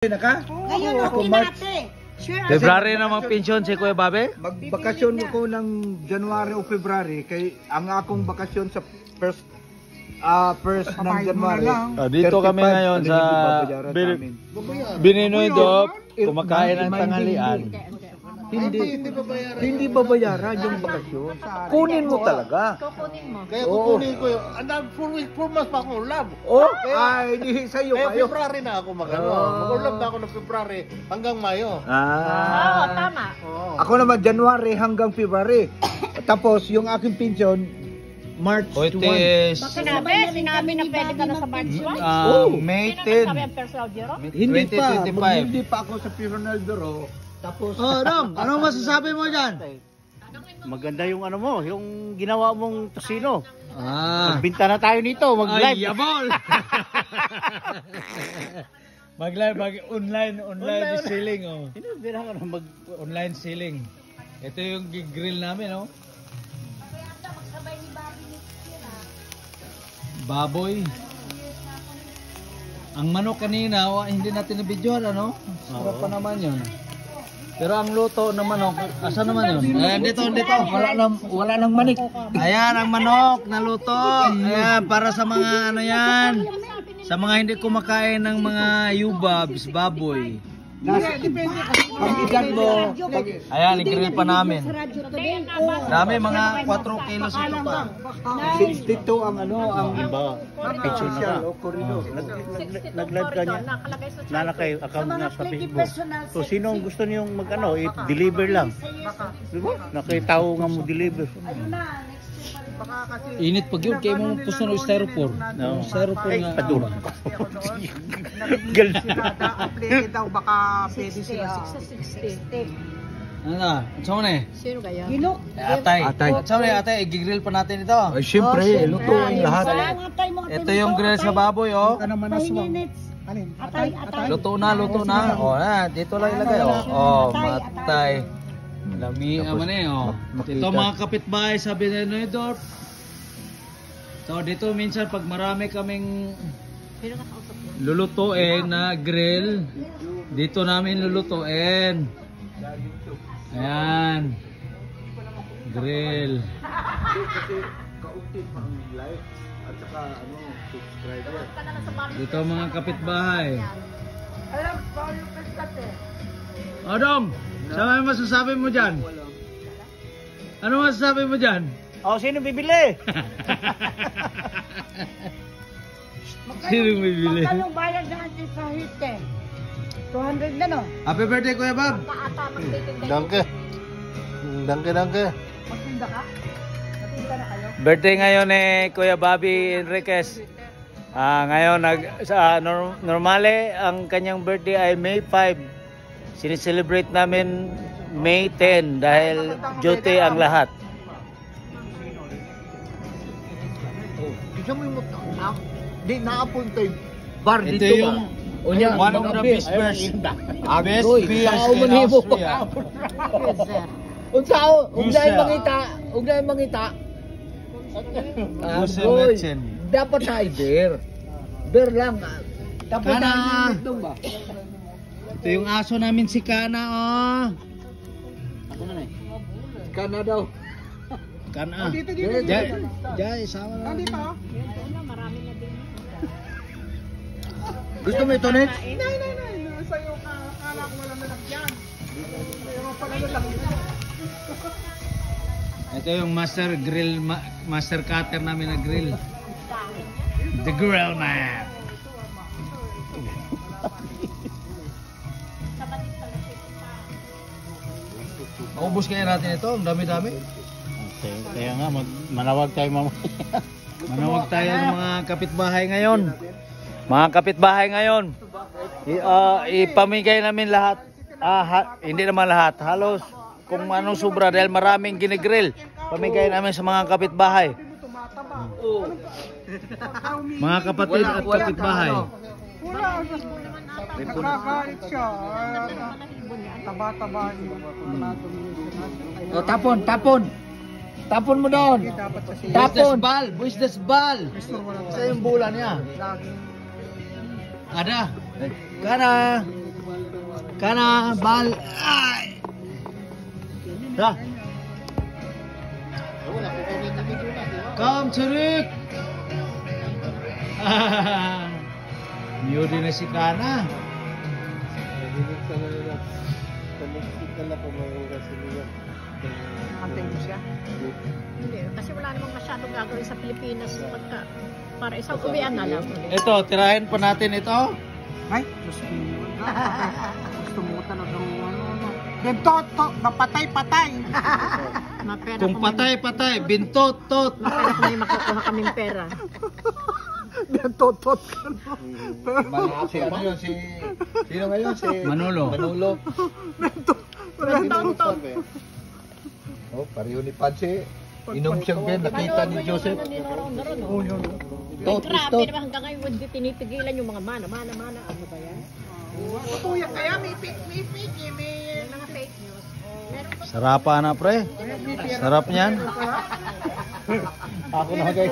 Ngayon ako pinate. February na mga pensyon si Kuya Babe? Magbakasyon ako ng January o February kay ang akong bakasyon sa first ng January. Dito kami ngayon sa Bininoy Dop, kumakain ng tanghalian. Hindi babayaran yung bakasyon. Kunin mo talaga. Kukunin mo. Kaya kukunin ko yun. Andang 4 months pa akong lab. Ay, di sa'yo kayo. February na ako mag-lab na ako ng February hanggang Mayo. Oo, tama. Ako naman January hanggang February. Tapos yung aking pensyon March 1. Sinabi na pwede ka na sa March 1. May Sabi 10. ang personal bureau? Hindi pa ako sa Personal Bureau. Tapos Dong, ano masasabi mo dyan? Maganda yung ano mo, yung ginawa mong tosino. Magbinta na tayo nito, Ay, yabol! Online selling, oh. Online selling. Ito yung grill namin, oh. Baboy. Ang manok kanina, hindi natin na-videoan, ano? Sarap pa naman yun. Pero ang luto ng manok, asa naman yun? Ayan, dito. wala nang manik. Ayan, ang manok na luto. Ayan, para sa mga ano yan. Sa mga hindi kumakain ng mga yubabs, baboy. Pag edad mo, Ayan, i-grill pa namin. Dami, mga 4 kilos ito pa. 62 ang Pension na ka. corridor. Nag-live ka niya. Nalakay account na sa Facebook. So sino ang gusto niyong mag-ano, i-deliver lang. Diba? Nakitao nga mo deliver. Init pag yun, kaya mo puso ng styrofoam. No. Styrofoam nga. Paduro. Updated daw baka pwede sila. 60. Ano na? Saan mo na eh? Sino kaya? Atay. Saan mo na atay? I-grill pa natin ito. Ay, siyempre, lutuin lahat. Ito yung grill sa baboy, oh. Luto na. Oh, dito lang ilagay, oh. Oh, matay. Lami naman eh, oh. Ito mga kapitbahay sa Bininoy Dorp. So, dito minsan pag marami kaming lulutuin na grill, dito namin lulutuin. Ayan. Grill. Dito mga kapitbahay. Dong, saan masasabi mo dyan? Ano masasabi mo dyan? Sino bibili? Sino bibili? Magkano bayad natin sa hite? 200 na no? Happy birthday, Kuya Bob! Danke. Magtinda ka? Magtinda na kayo? Birthday ngayon Kuya Bobby Enriquez. Ngayon, normally, ang kanyang birthday ay May 5. Sinicelebrate namin May 10 dahil duty ang lahat. Isa mo yung di naapunta yung bar Ito dito yung one of the best beers. Best beers in Austria. Ug na mangita. Gusen. Dapat tayo beer. Beer lang. Dapat Kana. tayo ba? Ito yung aso namin si Kana, oh. Kana daw. Kana. Dito. Jay, sama na. Dito. Marami na din. Gusto mo ito, Nets? Sa'yo ka, akala ko wala nalagyan. Sa'yo pala nalagyan. Ito yung master grill, master cutter namin na grill. The Grill Man. Ubus kaya natin ito, ang dami-dami. Okay, kaya nga manawag tayo mamaya. Manawag tayo ng mga kapitbahay ngayon. Mga kapitbahay ngayon. Ipamigay namin lahat. Hindi naman lahat. Halos kung anong sobra dahil maraming ginigrill. Pamigay namin sa mga kapitbahay. Mga kapatid at kapitbahay. Wala. Nagagalit siya. Taba-taba niyo. Tapon mo doon. Tapon. Business ball. Sa yung bola niya. Ada. Kana. Kana, bal. Ay! Ha? Come, Churik! Niyodi na si Kana. Antay mo siya. Hindi, kasi wala namang masyadong gagawin sa Pilipinas pagka para isang uwian na lang. Ito, tirahin pa natin ito. Ay, gusto mo. Gusto mo talagang ano. Dito, napatay-patay. Mapera Kung patay-patay, bintot-tot. Mapera kung may makukuha kaming pera. Totot ka no. Si ano yun, sino ngayon? Si Manolo. Manolo. Tot. Oh, pareho ni Panse. Inom siyang Ben, nakita ni Joseph. Oh, yun. Tot, Grabe tot. naman hanggang ngayon hindi tinitigilan yung mga mana. Ano ba yan? Tutuya kaya may fake, may Mga fake news. Meron pa Sarap na pre. Sarap niyan. Ako na guys.